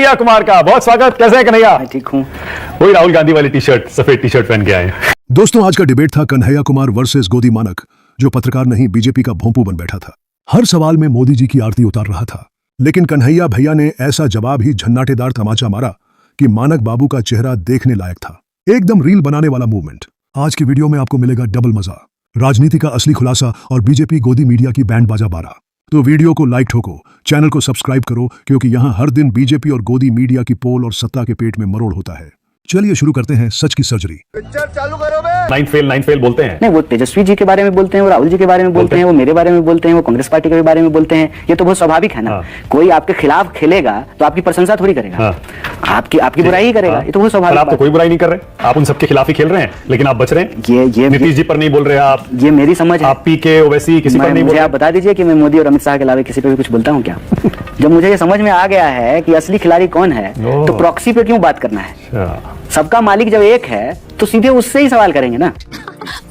कन्हैया कुमार का बहुत स्वागत। कैसे है कन्हैया? ठीक हूँ। वही राहुल गांधी वाली टी शर्ट, सफेद टी शर्ट पहन के आए। दोस्तों, आज का डिबेट था कन्हैया कुमार वर्सेस गोदी मानक, जो पत्रकार नहीं बीजेपी का भोंपू बन बैठा था। हर सवाल में मोदी जी की आरती उतार रहा था, लेकिन कन्हैया भैया ने ऐसा जवाब ही झन्नाटेदार तमाचा मारा कि मानक बाबू का चेहरा देखने लायक था। एकदम रील बनाने वाला मूवमेंट। आज की वीडियो में आपको मिलेगा डबल मजा, राजनीति का असली खुलासा और बीजेपी गोदी मीडिया की बैंड बाजा बारा। तो वीडियो को लाइक ठोको, चैनल को सब्सक्राइब करो, क्योंकि यहाँ हर दिन बीजेपी और गोदी मीडिया की पोल और सत्ता के पेट में मरोड़ होता है। चलिए शुरू करते हैं सच की सर्जरी। पिक्चर चालू करो बे। नाइन फेल बोलते हैं। नहीं, वो तेजस्वी जी के बारे में बोलते हैं, वो राहुल जी के बारे में बोलते हैं, वो मेरे बारे में बोलते हैं, वो कांग्रेस पार्टी के बारे में बोलते हैं। ये तो बहुत स्वाभाविक है ना। कोई आपके खिलाफ खेलेगा तो आपकी प्रशंसा थोड़ी करेगा, आपकी बुराई ही करेगा। ये तो बहुत स्वाभाविक। आप तो कोई बुराई नहीं कर रहे, आप उन सबके खिलाफ ही खेल रहे हैं, लेकिन आप बच रहे हैं। ये नीतीश जी पर नहीं बोल रहे आप। ये मेरी समझ है। आप पीके ओवैसी किसी पर नहीं बोल रहे। आप बता दीजिए कि मैं मोदी और अमित शाह के अलावा किसी पे भी कुछ बोलता हूँ क्या? जब मुझे ये समझ में आ गया है कि असली खिलाड़ी कौन है, तो प्रॉक्सी पे क्यों बात करना है? सबका मालिक जब एक है तो सीधे उससे ही सवाल करेंगे ना।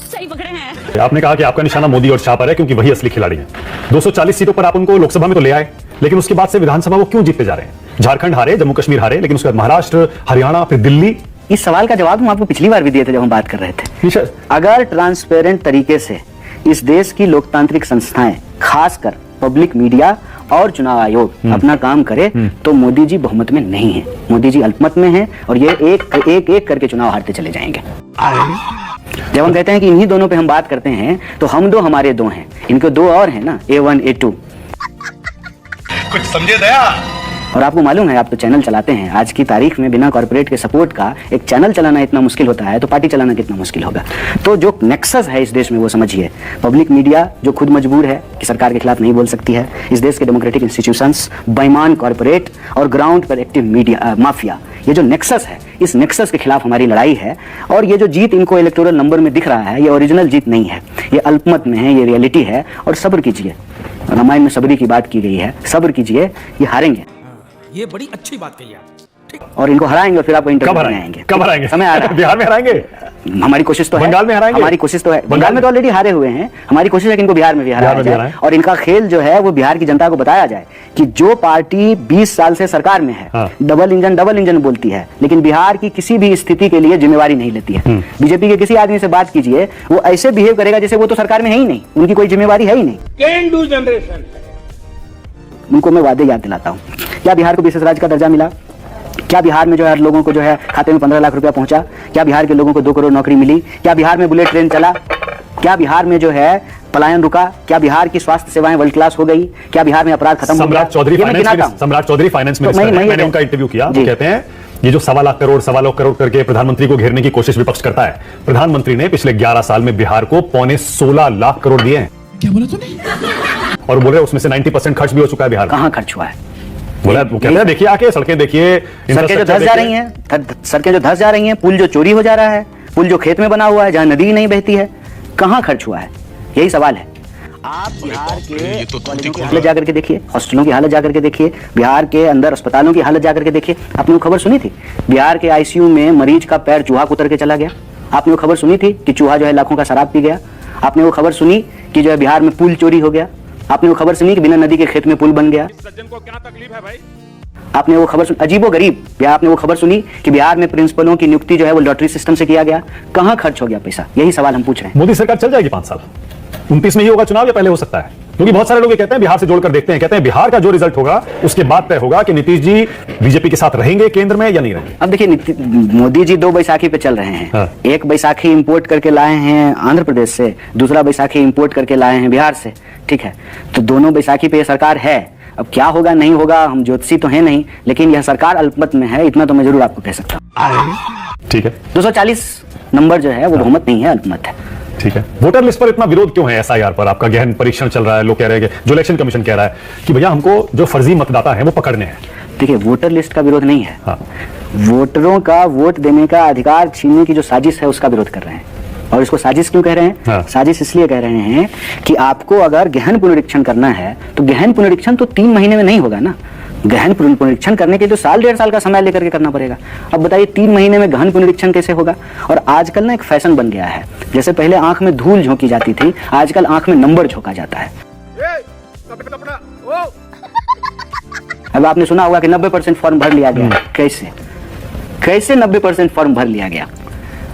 सही पकड़े हैं। आपने कहा कि आपका निशाना मोदी और शाह पर है, क्योंकि वही असली खिलाड़ी हैं। 240 सीटों पर आप उनको लोकसभा में तो ले आए, लेकिन उसके बाद से विधानसभा वो क्यों जीतते जा रहे हैं? झारखंड हारे, जम्मू कश्मीर हारे, लेकिन उसके बाद महाराष्ट्र, हरियाणा, फिर दिल्ली। इस सवाल का जवाब हम आपको पिछली बार भी दिए थे जब हम बात कर रहे थे। अगर ट्रांसपेरेंट तरीके से इस देश की लोकतांत्रिक संस्थाएं, खासकर पब्लिक मीडिया और चुनाव आयोग अपना काम करे, तो मोदी जी बहुमत में नहीं है, मोदी जी अल्पमत में है, और ये एक करके चुनाव हारते चले जाएंगे। जब हम कहते हैं कि इन्हीं दोनों पे हम बात करते हैं, तो हम दो हमारे दो हैं, इनके दो और हैं ना, A1 A2। कुछ समझे दया। और आपको मालूम है, आप तो चैनल चलाते हैं, आज की तारीख में बिना कॉर्पोरेट के सपोर्ट का एक चैनल चलाना इतना मुश्किल होता है, तो पार्टी चलाना कितना मुश्किल होगा। तो जो नेक्सस है इस देश में, वो समझिए। पब्लिक मीडिया जो खुद मजबूर है कि सरकार के खिलाफ नहीं बोल सकती है, इस देश के डेमोक्रेटिक इंस्टीट्यूशंस, बेईमान कॉर्पोरेट और ग्राउंड पर एक्टिव मीडिया माफिया, ये जो नेक्सस है, इस नेक्सस के खिलाफ हमारी लड़ाई है। और ये जो जीत इनको इलेक्टोरल नंबर में दिख रहा है, ये ओरिजिनल जीत नहीं है, ये अल्पमत में है, ये रियलिटी है। और सब्र कीजिए, रामायण में सबरी की बात की गई है, सब्र कीजिए, ये हारेंगे। ये बड़ी अच्छी बात कही आप। और इनको हराएंगे, फिर आपको इंटरव्यू कब हराएंगे? समय आ रहा है। बिहार में हराएंगे? हमारी कोशिश तो है। बंगाल में हराएंगे? हमारी कोशिश तो है। बंगाल में तो ऑलरेडी हारे हुए हैं। हमारी कोशिश है कि इनको बिहार में भी हराया जाए, और इनका खेल जो है वो बिहार की जनता को बताया जाए कि जो पार्टी 20 साल से सरकार में है, डबल इंजन बोलती है, लेकिन बिहार की किसी भी स्थिति के लिए जिम्मेवारी नहीं लेती है। बीजेपी के किसी आदमी से बात कीजिए, वो ऐसे बिहेव करेगा जैसे वो तो सरकार में है ही नहीं, उनकी कोई जिम्मेवारी है ही नहीं। Can do generation. उनको मैं वादे याद दिलाता हूँ। क्या बिहार को विशेष राज्य का दर्जा मिला? क्या बिहार में जो है हर लोगों को जो है खाते में 15 लाख रुपया पहुंचा? क्या बिहार के लोगों को 2 करोड़ नौकरी मिली? क्या बिहार में बुलेट ट्रेन चला? क्या बिहार में जो है पलायन रुका? क्या बिहार की स्वास्थ्य सेवाएं वर्ल्ड क्लास हो गई? क्या बिहार में अपराध खत्म हो गया? सम्राट चौधरी फाइनेंस मिनिस्टर हैं। मैंने उनका इंटरव्यू किया, वो कहते हैं ये जो सवा लाख करोड़ करके प्रधानमंत्री को घेरने की कोशिश विपक्ष करता है, प्रधानमंत्री ने पिछले 11 साल में बिहार को 16.25 लाख करोड़ दिए हैं। क्या बोला तूने? और बोल रहे उसमें से 90% खर्च भी हो चुका है बिहार। कहां खर्च हुआ है? बोला, वो कहते हैं देखिए आके सड़कें देखिए, सड़कें जो धंस जा रही हैं, पुल जो चोरी हो जा रहा है, पुल जो खेत में बना हुआ है, जहां नदी नहीं बहती है, कहां खर्च हुआ है? यही सवाल है। आप बिहार के कॉलेजों की हालत जाकर के देखिए, हॉस्टलों की हालत जाकर के देखिए, बिहार के अंदर अस्पतालों की हालत जाकर के देखिए। आपने वो खबर सुनी थी बिहार के आईसीयू में मरीज का पैर चूहा कुतर के चला गया? आपने वो खबर सुनी थी कि चूहा जो है लाखों का शराब पी गया? आपने वो खबर सुनी कि जो है बिहार में पुल चोरी हो गया? आपने वो खबर सुनी कि बिना नदी के खेत में पुल बन गया? सज्जन को क्या तकलीफ है भाई? आपने वो खबर सुनी, अजीबोगरीब, या आपने वो खबर सुनी कि बिहार में प्रिंसिपलों की नियुक्ति जो है वो लॉटरी सिस्टम से किया गया? कहां खर्च हो गया पैसा? यही सवाल हम पूछ रहे हैं। मोदी सरकार चल जाएगी 5 साल? 29 में ही होगा चुनाव या पहले हो सकता है? क्योंकि बहुत सारे लोग ये कहते हैं, बिहार से जोड़कर देखते हैं, कहते हैं बिहार का जो रिजल्ट होगा उसके बाद तय होगा कि नीतीश जी बीजेपी के साथ रहेंगे केंद्र में या नहीं रहेंगे। अब देखिए, मोदी जी 2 बैसाखी पे चल रहे हैं। एक बैसाखी इंपोर्ट करके लाए हैं आंध्र प्रदेश से, दूसरा बैसाखी इंपोर्ट करके लाए हैं बिहार से। ठीक है, तो दोनों बैसाखी पे सरकार है। अब क्या होगा नहीं होगा, हम ज्योतिषी तो है नहीं, लेकिन यह सरकार अल्पमत में है, इतना तो मैं जरूर आपको कह सकता हूँ। ठीक है, 240 नंबर जो है वो बहुमत नहीं है, अल्पमत है। ठीक है। वोटर लिस्ट पर इतना विरोध क्यों है? एसआईआर पर आपका गहन परीक्षण चल रहा है, लोग कह रहे हैं, जो इलेक्शन कमीशन कह रहा है कि भैया हमको जो फर्जी मतदाता है वो पकड़ने हैं। देखिए, वोटर लिस्ट का विरोध नहीं है। वोटरों का वोट देने का अधिकार छीनने की जो साजिश है उसका विरोध कर रहे हैं। और इसको साजिश क्यों कह रहे हैं? साजिश इसलिए कह रहे हैं कि आपको अगर गहन पुनरीक्षण करना है तो गहन पुनरीक्षण तो 3 महीने में नहीं होगा ना। गहन पुनरीक्षण करने के लिए तो 1.5 साल का समय लेकर के करना पड़ेगा। अब बताइए 3 महीने में गहन पुनरीक्षण कैसे होगा? और आजकल ना एक फैशन बन गया है, जैसे पहले आंख में धूल झोंकी जाती थी, आजकल आंख में नंबर झोंका जाता है। अब आपने सुना होगा कि 90% फॉर्म भर लिया गया। कैसे 90% फॉर्म भर लिया गया?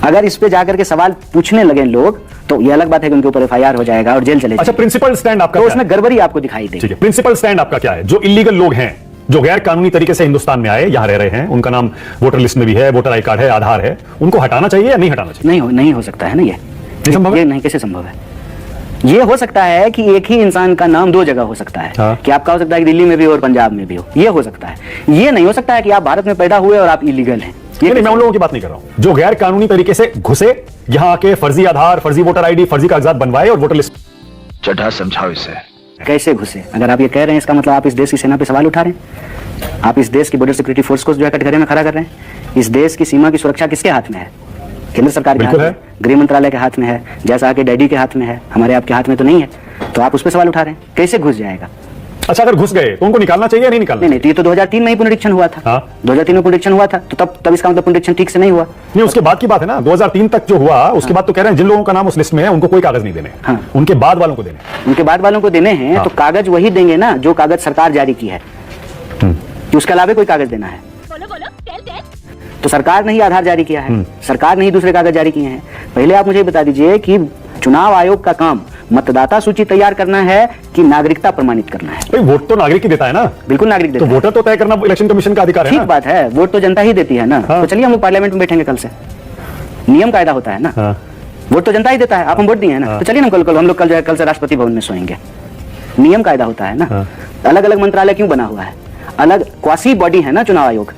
अगर इस पे जाकर के सवाल पूछने लगे लोग तो ये अलग बात है कि उनके ऊपर एफआईआर हो जाएगा और जेल चले अच्छा, जाएंगे। प्रिंसिपल स्टैंड आपका तो क्या है? उसमें गड़बड़ी आपको दिखाई देगी। ठीक है, प्रिंसिपल स्टैंड आपका क्या है? जो इलीगल लोग हैं, जो गैर कानूनी तरीके से हिंदुस्तान में आए, यहां रह रहे हैं, उनका नाम वोटर लिस्ट में भी है, वोटर आई कार्ड है, आधार है, उनको हटाना चाहिए या नहीं हटाना चाहिए? नहीं हो सकता है ना ये संभव है? ये नहीं, कैसे संभव है? ये हो सकता है कि एक ही इंसान का नाम दो जगह हो सकता है। हाँ। कि आपका हो सकता है कि दिल्ली में भी हो और पंजाब में भी हो, ये हो सकता है। ये नहीं हो सकता है कि आप भारत में पैदा हुए और आप इलीगल हैं। ये नहीं, मैं उन लोगों की बात नहीं कर रहा हूं जो गैर कानूनी तरीके से घुसे, यहां आके फर्जी आधार, फर्जी वोटर आईडी, फर्जी कागजात बनवाए और वोटर लिस्ट। चढ़ा समझाओ इसे। कैसे घुसे? अगर आप ये कह रहे हैं, इसका मतलब आप इस देश की सेना पे सवाल उठा रहे हैं। आप इस देश की बॉर्डर सिक्योरिटी फोर्स को जो है कटघरे में खड़ा कर रहे हैं। इस देश की सीमा की सुरक्षा किसके हाथ में है? केंद्र सरकार के हाथ बिल्कुल में, गृह मंत्रालय के हाथ में है, जैसा कि डैडी के हाथ में है, हमारे आपके हाथ में तो नहीं है। तो आप उस पर सवाल उठा रहे हैं, कैसे घुस जाएगा? अच्छा, अगर घुस गए तो उनको निकालना चाहिए या नहीं निकालना? नहीं, तो ये तो 2003 में ही पुनरीक्षण हुआ था। हाँ। 2003 में पुनरीक्षण हुआ था, तो तब इसका मतलब पुनरीक्षण ठीक से नहीं हुआ। नहीं, उसके बाद की बात है ना। 2003 तक जो हुआ उसके बाद तो कह रहे हैं जिन लोगों का नाम उस लिस्ट में है उनको कोई कागज नहीं देने। हाँ। उनके बाद वालों को देने। उनके बाद वालों को देने हैं। हाँ। तो कागज वही देंगे ना जो कागज सरकार जारी की है, कि उसके अलावा कोई कागज देना है। बोलो बोलो टेल तो सरकार ने ही आधार जारी किया है, सरकार ने ही दूसरे कागज जारी किए हैं। पहले आप मुझे बता दीजिए कि चुनाव आयोग का काम मतदाता सूची तैयार करना है कि नागरिकता प्रमाणित करना है? भाई, वोट तो नागरिक ही देता है ना। बिल्कुल नागरिक तो देता है। वोटर तो तय करना इलेक्शन कमीशन का अधिकार है ठीक ना। बात है, वोट तो जनता ही देती है ना। हाँ। तो चलिए हम लोग पार्लियामेंट में बैठेंगे कल से, नियम कायदा होता है ना। हाँ। वोट तो जनता ही देता है, आप हम वोट दिए हैं ना। हाँ। तो चलिए हम लोग कल से राष्ट्रपति भवन में सोएंगे। नियम कायदा होता है ना। हाँ। अलग अलग मंत्रालय क्यों बना हुआ है? अलग क्वासी बॉडी है ना चुनाव आयोग,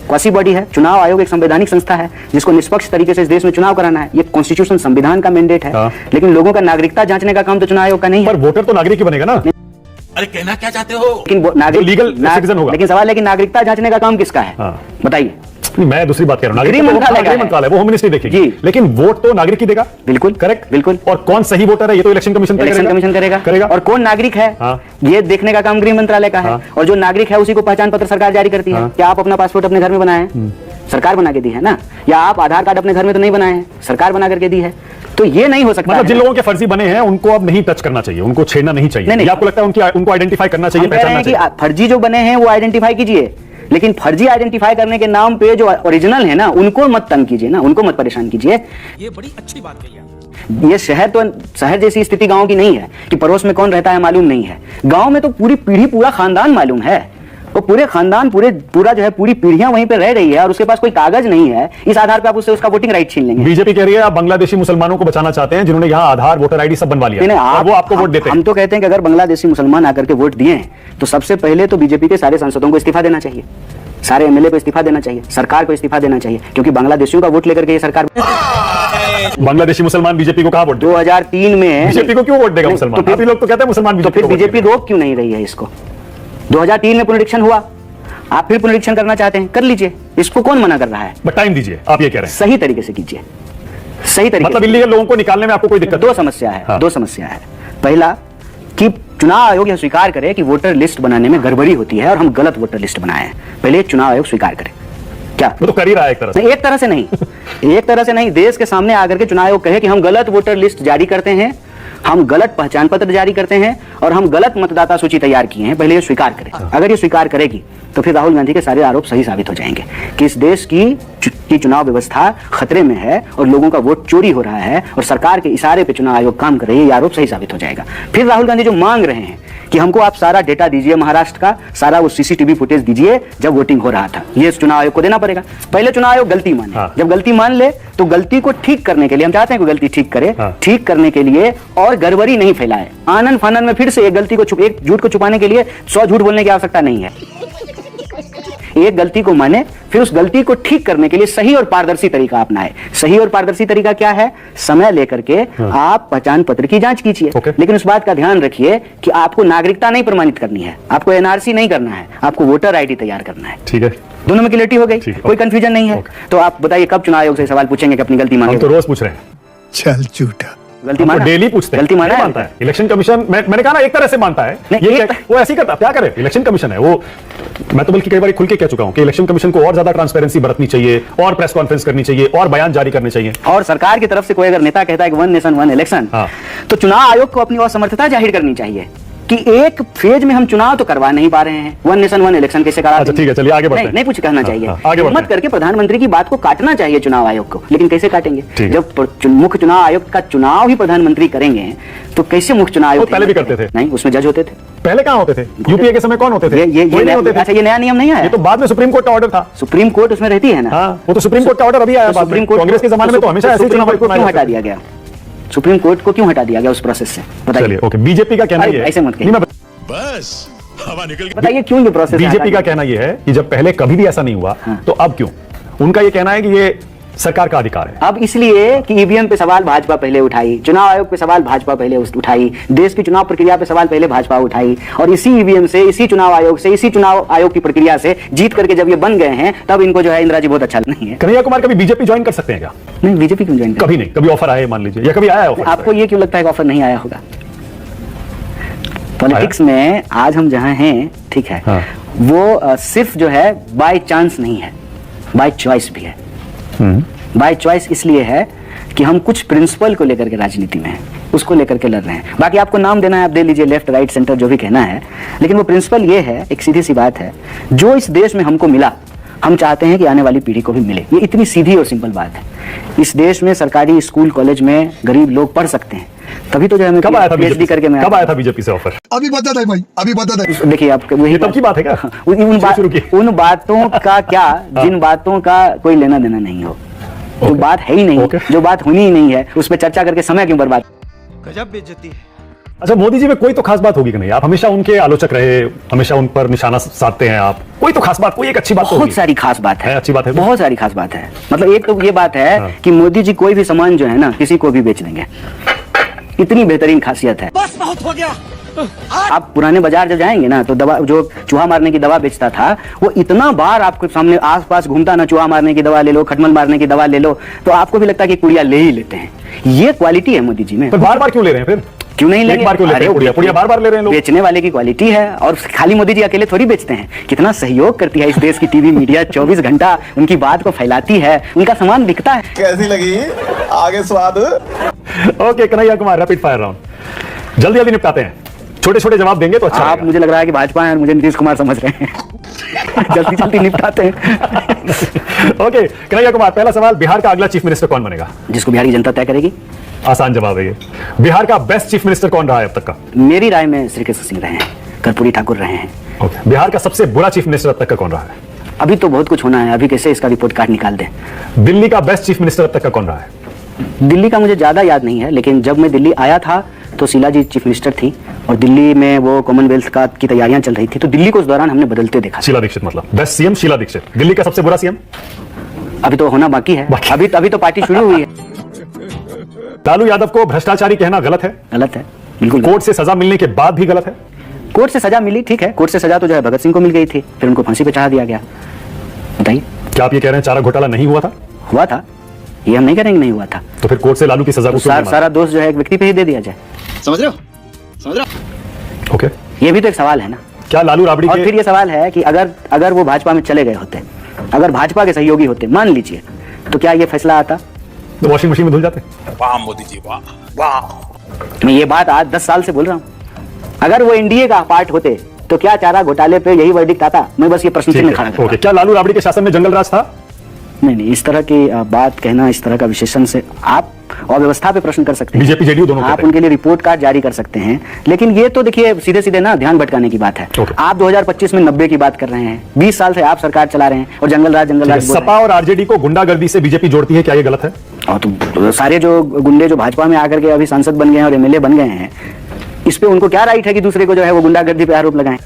क्वासी बॉडी है। चुनाव आयोग एक संवैधानिक संस्था है जिसको निष्पक्ष तरीके से इस देश में चुनाव कराना है। ये कॉन्स्टिट्यूशन संविधान का मैंडेट है। हाँ। लेकिन लोगों का नागरिकता जांचने का काम तो चुनाव आयोग का नहीं है। पर वोटर तो नागरिक ही बनेगा ना। अरे कहना क्या चाहते हो? लेकिन नागरिक लीगल सिटीजन होगा। लेकिन सवाल है कि नागरिकता जांचने का काम किसका है? हाँ। बताइए। नहीं, मैं दूसरी बात कह रहा हूँ। गृह मंत्रालय का है। मंत्रालय वो होम मिनिस्ट्री देखेगी। जी। लेकिन वोट तो नागरिक ही देगा। बिल्कुल करेक्ट, बिल्कुल। और कौन सही वोटर है ये तो इलेक्शन कमीशन करेगा और कौन नागरिक है हाँ। ये देखने का काम गृह मंत्रालय का है। हाँ। और जो नागरिक है उसी को पहचान पत्र सरकार जारी करती है। हाँ। क्या आप अपना पासपोर्ट अपने घर में बनाए हैं? सरकार बना के दी है ना। या आप आधार कार्ड अपने घर में तो नहीं बनाए हैं, सरकार बना करके दी है। तो ये नहीं हो सकता मतलब है। जिन लोगों के फर्जी बने हैं उनको अब नहीं टच करना चाहिए, उनको छेड़ना नहीं चाहिए। नहीं। या आपको लगता है उनको आइडेंटिफाई करना चाहिए, हम कह रहे पहचानना हैं कि चाहिए? फर्जी जो बने हैं वो आइडेंटिफाई कीजिए, लेकिन फर्जी आइडेंटिफाई करने के नाम पे जो ओरिजिनल है ना उनको मत तंग कीजिए ना, उनको मत परेशान कीजिए। ये बड़ी अच्छी बात कही आप। ये शहर जैसी स्थिति गांव की नहीं है कि पड़ोस में कौन रहता है मालूम नहीं है। गांव में तो पूरी पीढ़ी पूरा खानदान मालूम है। वो पूरे खानदान पूरा जो है पूरी पीढ़ियां वहीं पे रह रही है और उसके पास कोई कागज नहीं है। इस आधार पे आप उससे उसका वोटिंग राइट छीन लेंगे। बीजेपी कह रही है आप बांग्लादेशी मुसलमानों को बचाना चाहते हैं जिन्होंने यहाँ आधार, वोटर आईडी सब बनवा लिया नहीं, और वो आपको वोट देते हैं। हम तो कहते हैं कि अगर बांग्लादेशी मुसलमान आकर के वोट दिए हैं तो सबसे पहले तो बीजेपी के सारे सांसदों को इस्तीफा देना चाहिए, सारे एमएलए को इस्तीफा देना चाहिए, सरकार को इस्तीफा देना चाहिए, क्योंकि बांग्लादेशियों का वोट लेकर के ये सरकार बांग्लादेशी मुसलमान बीजेपी को कहाँ वोट देगा? 2003 में बीजेपी को क्यों वोट देगा नहीं, मुसलमान? तो फिर- आप लोग तो कहते हैं मुसलमान तो फिर को वोट बीजेपी देगा। रोक क्यों नहीं रही है इसको? 2003 में पुनरीक्षण हुआ, आप फिर पुनरीक्षण करना चाहते हैं, कर लीजिए। इसको कौन मना कर रहा है? बट टाइम दीजिए, आप ये कह रहे हैं। सही तरीके से कीजिए, सही तरीके मतलब से। इल्लीगल लोगों को निकालने में आपको कोई दिक्कत दो समस्या है। हाँ। दो समस्या है। पहला कि चुनाव आयोग यह स्वीकार करे कि वोटर लिस्ट बनाने में गड़बड़ी होती है और हम गलत वोटर लिस्ट बनाए हैं। पहले चुनाव आयोग स्वीकार करे। क्या वो तो कर ही रहा है एक तरह से। नहीं, एक तरह से नहीं एक तरह से नहीं। देश के सामने आकर के चुनाव आयोग कहे कि हम गलत वोटर लिस्ट जारी करते हैं, हम गलत पहचान पत्र जारी करते हैं और हम गलत मतदाता सूची तैयार किए हैं, पहले ये स्वीकार करें। अगर ये स्वीकार करेगी तो फिर राहुल गांधी के सारे आरोप सही साबित हो जाएंगे कि इस देश की चुनाव व्यवस्था खतरे में है और लोगों का वोट चोरी हो रहा है और सरकार के इशारे पे चुनाव आयोग काम कर रही है, ये आरोप सही साबित हो जाएगा। फिर राहुल गांधी जो मांग रहे हैं कि हमको आप सारा डेटा दीजिए, महाराष्ट्र का सारा वो सीसीटीवी फुटेज दीजिए जब वोटिंग हो रहा था, ये चुनाव आयोग को देना पड़ेगा। पहले चुनाव आयोग गलती माने। हाँ। जब गलती मान ले तो गलती को ठीक करने के लिए, हम चाहते हैं कि गलती ठीक करे, हाँ। ठीक करने के लिए और गड़बड़ी नहीं फैलाए। आनन फानन में फिर से एक गलती को एक झूठ को छुपाने के लिए 100 झूठ बोलने की आवश्यकता नहीं है। एक गलती को माने, फिर उस गलती को ठीक करने के लिए सही और पारदर्शी तरीका अपनाए। सही और पारदर्शी तरीका क्या है? समय लेकर के आप पहचान पत्र की जांच कीजिए। ओके। लेकिन उस बात का ध्यान रखिए कि आपको नागरिकता नहीं प्रमाणित करनी है, आपको एनआरसी नहीं करना है, आपको वोटर आईडी तैयार करना है। ठीक है, दोनों में क्लियरिटी हो गई, ठीक है, कोई ओके। कंफ्यूजन नहीं है। तो आप बताइए कब चुनाव आयोग से सवाल पूछेंगे कि अपनी गलती हम मांगे? तो रोज पूछ रहे हैं। चल झूठा। गलती माना? डेली पूछते हैं। गलती माना नहीं है? मानता है इलेक्शन कमीशन। मैंने कहा ना एक तरह से मानता है। नहीं, ये एक वो ऐसी करता, क्या करे इलेक्शन कमीशन है वो। मैं तो बल्कि कई बार खुल के कह चुका हूं कि इलेक्शन कमीशन को और ज्यादा ट्रांसपेरेंसी बरतनी चाहिए और प्रेस कॉन्फ्रेंस करनी चाहिए और बयान जारी करने चाहिए। और सरकार की तरफ से कोई अगर नेता कहता है कि 1 नेशन 1 इलेक्शन, हाँ। तो चुनाव आयोग को अपनी असमर्थता जाहिर करनी चाहिए कि एक फेज में हम चुनाव तो करवा नहीं पा रहे हैं, वन नेशन वन इलेक्शन कैसे करा अच्छा ठीक है, चलिए आगे बढ़ते हैं। नहीं कुछ कहना चाहिए, आगे बढ़ते मत हैं। करके प्रधानमंत्री की बात को काटना चाहिए चुनाव आयोग को, लेकिन कैसे काटेंगे ठीक है। जब मुख्य चुनाव आयोग का चुनाव ही प्रधानमंत्री करेंगे तो कैसे मुख्य चुनाव आयोग? पहले भी करते थे। नहीं, उसमें जज होते थे। पहले कहाँ होते थे? यूपीए के समय कौन होते थे? ये कोई नहीं होते थे। अच्छा, ये नया नियम नहीं आया? ये तो बाद में सुप्रीम कोर्ट का ऑर्डर था। सुप्रीम कोर्ट उसमें रहती है ना। हाँ, वो तो सुप्रीम कोर्ट का ऑर्डर अभी आया बाद में। सुप्रीम कोर्ट कांग्रेस के जमाने में तो हमेशा ऐसे ही चुनाव आयोग को क्यों हटा दिया गया? सुप्रीम कोर्ट को क्यों हटा दिया गया उस प्रोसेस से? चलिए बताइए। ओके, बीजेपी का कहना अरे, ये है, ऐसे मत कहिए। नहीं, मैं बस हवा निकल गई। बताइए क्यों ये प्रोसेस? बीजेपी का कहना यह है कि जब पहले कभी भी ऐसा नहीं हुआ तो अब क्यों? उनका यह कहना है कि ये सरकार का अधिकार है। अब इसलिए कि ईवीएम पे सवाल भाजपा पहले उठाई, चुनाव आयोग पे सवाल भाजपा पहले उठाई, देश की चुनाव प्रक्रिया पे सवाल पहले भाजपा उठाई, और इसी ईवीएम से, इसी चुनाव आयोग से, इसी चुनाव आयोग की प्रक्रिया से जीत करके जब ये बन गए हैं तब इनको जो है इंदिरा जी बहुत अच्छा नहीं है। कन्हैया कुमार कभी बीजेपी ज्वाइन कर सकते हैं क्या? नहीं, बीजेपी क्यों ज्वाइन? कभी नहीं, कभी ऑफर आए मान लीजिए, या कभी आया ऑफर? आपको ये क्यों लगता है कि ऑफर नहीं आया होगा? पॉलिटिक्स में आज हम जहां हैं, ठीक है, हाँ। वो सिर्फ जो है बाय चांस नहीं है, बाय चॉइस भी है। बाय चॉइस इसलिए है कि हम कुछ प्रिंसिपल को लेकर के राजनीति में हैं, उसको लेकर के लड़ रहे हैं। बाकी आपको नाम देना है, आप दे लीजिए, लेफ्ट राइट सेंटर जो भी कहना है, लेकिन वो प्रिंसिपल ये है, एक सीधी सी बात है, जो इस देश में हमको मिला हम चाहते हैं कि आने वाली पीढ़ी को भी मिले। ये इतनी सीधी और सिंपल बात है। इस देश में सरकारी स्कूल कॉलेज में गरीब लोग पढ़ सकते हैं, तभी तो जो है कब आया था PhD करके मैं कब आया था बीजेपी से ऑफर? अभी बता दे भाई, अभी बता दे। देखिए, आप वही तब की बात है क्या? शुरू की। उन बातों का क्या, जिन बातों का कोई लेना देना नहीं हो, जो बात है ही नहीं, जो बात होनी ही नहीं है, उस पर चर्चा करके समय क्यों बर्बाद? गजब बेइज्जती है। अच्छा, मोदी जी में कोई तो खास बात होगी कि नहीं? आप हमेशा उनके आलोचक रहे, हमेशा उन पर निशाना साधते हैं आप, कोई तो खास बात, कोई एक अच्छी बात तो बहुत होगी। सारी खास बात है, अच्छी बात है, बहुत सारी खास बात है। मतलब एक तो ये बात है कि मोदी जी कोई भी सामान जो है ना किसी को भी बेच देंगे, इतनी बेहतरीन खासियत है। बस बहुत हो गया। आप पुराने बाजार जब जाएंगे ना तो दवा, जो चूहा मारने की दवा बेचता था, वो इतना बार आपके सामने आसपास घूमता ना, चूहा मारने की दवा ले लो, खटमल मारने की दवा ले लो, तो आपको भी लगता है कि कुड़िया ले ही लेते हैं। ये क्वालिटी है मोदी जी में। पर बार बार क्यों ले रहे हैं फिर? क्यों नहीं लेंगे? एक बार क्यों ले रहे हैं? पुड़िया बार बार ले रहे हैं लोग। बेचने वाले की क्वालिटी है, और खाली मोदी जी अकेले थोड़ी बेचते हैं। कितना सहयोग करती है इस देश की टीवी मीडिया, 24 घंटा उनकी बात को फैलाती है, उनका सामान बिकता है। कैसी लगी आगे स्वाद? Okay, Kanhaiya Kumar, rapid fire round जल्दी जल्दी निपटाते हैं, छोटे छोटे जवाब देंगे तो अच्छा आप रहेगा। मुझे लग रहा है कि भाजपा है और मुझे नीतीश कुमार समझ रहे हैं। जल्दी जल्दी निपटाते हैं। ओके कन्हैया कुमार, पहला सवाल, बिहार का अगला चीफ मिनिस्टर कौन बनेगा? जिसको बिहार की जनता तय करेगी। आसान जवाब है ये। बिहार का बेस्ट चीफ मिनिस्टर कौन रहा है अब तक का? मेरी राय में श्री कृष्ण सिंह रहे हैं, कर्पूरी ठाकुर रहे हैं। ओके, बिहार का सबसे बुरा चीफ मिनिस्टर अब तक का कौन रहा है? अभी तो बहुत कुछ होना है, अभी कैसे इसका रिपोर्ट कार्ड निकाल दें। दिल्ली का बेस्ट चीफ मिनिस्टर अब तक का कौन रहा है? दिल्ली का मुझे ज्यादा याद नहीं है, लेकिन जब मैं दिल्ली आया था तो शीला जी चीफ मिनिस्टर थी, और दिल्ली में वो कॉमनवेल्थ का की तैयारियां चल रही थी, तो दिल्ली को उस दौरान हमने बदलते देखा। शीला दीक्षित, मतलब बेस्ट सीएम शीला दीक्षित। दिल्ली का सबसे बुरा सीएम? अभी तो होना बाकी है, अभी तो पार्टी शुरू हुई है। लालू यादव को भ्रष्टाचारी कहना गलत है? गलत है, बिल्कुल। कोर्ट से सजा मिलने के बाद भी गलत है? कोर्ट से सजा मिली, ठीक है, कोर्ट से सजा तो जो है भगत सिंह को मिल गई थी, फिर उनको फांसी पे चढ़ा दिया गया। बताइए, क्या आप ये कह रहे हैं चारा घोटाला नहीं हुआ था? हुआ था, ये हम नहीं करेंगे नहीं हुआ था। तो फिर कोर्ट से लालू की सजा को सारा दोष जो है एक व्यक्ति पे ही दे दिया जाए। समझ रहे हो? ओके, ये भी तो एक सवाल है ना। क्या लालू राबड़ी और के फिर ये सवाल है कि अगर वो भाजपा में चले गए होते, अगर भाजपा के सहयोगी होते, मान लीजिए, तो क्या ये फैसला आता? तो वॉशिंग मशीन में धुल जाते? वाह मोदी जी वाह वाह। मैं ये बात आज 10 साल से बोल रहा हूं। अगर वो एनडीए का पार्ट होते तो क्या चारा घोटाले पे यही वर्डिक्ट आता? मैं बस ये प्रश्न चिन्ह खड़ा कर रहा ओके, क्या लालू राबड़ी के शासन में जंगल राज था? नहीं, इस तरह की बात कहना, इस तरह का विशेषण से आप अव्यवस्था पे प्रश्न कर सकते हैं। बीजेपी जेडीयू दोनों आप कहते हैं। उनके लिए रिपोर्ट कार्ड जारी कर सकते हैं, लेकिन ये तो देखिए सीधे सीधे ना ध्यान भटकाने की बात है। आप 2025 में 90 की बात कर रहे हैं, 20 साल से आप सरकार चला रहे हैं और जंगल राज बोल रहे हैं। सपा और आरजेडी को गुंडागर्दी से बीजेपी जोड़ती है, क्या ये गलत है? और तो सारे जो गुंडे जो भाजपा में आकर के अभी सांसद बन गए हैं और एमएलए बन गए हैं, इस पे उनको क्या राइट है कि दूसरे को जो है वो गुंडागर्दी पे आरोप लगाएं?